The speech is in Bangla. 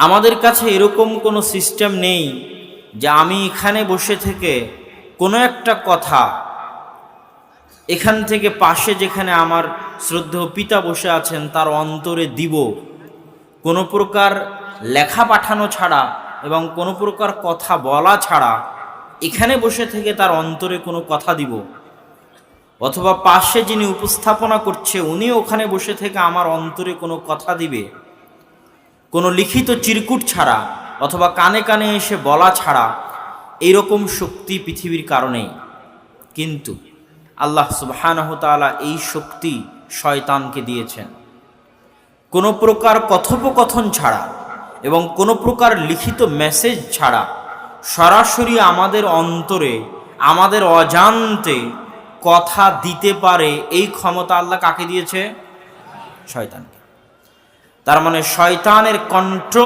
আমাদের কাছে এরকম কোনো সিস্টেম নেই যে আমি এখানে বসে থেকে কোনো একটা কথা এখান থেকে পাশে যেখানে আমার শ্রদ্ধেয় পিতা বসে আছেন তার অন্তরে দিব, কোনো প্রকার লেখা পাঠানো ছাড়া এবং কোনো প্রকার কথা বলা ছাড়া এখানে বসে থেকে তার অন্তরে কোনো কথা দিব, অথবা পাশে যিনি উপস্থাপনা করছে উনি ওখানে বসে থেকে আমার অন্তরে কোনো কথা দিবে, কোনো লিখিত চিরকুট ছাড়া অথবা কানে কানে এসে বলা ছাড়া এইরকম শক্তি পৃথিবীর কারণেই। কিন্তু আল্লাহ সুবহানাহু ওয়া তাআলা এই শক্তি শয়তানকে দিয়েছেন। কোনো প্রকার কথোপকথন ছাড়া এবং কোনো প্রকার লিখিত মেসেজ ছাড়া সরাসরি আমাদের অন্তরে আমাদের অজান্তে কথা দিতে পারে এই ক্ষমতা আল্লাহ কাকে দিয়েছে? শয়তানকে। তার মানে শয়তানের কন্ট্রোল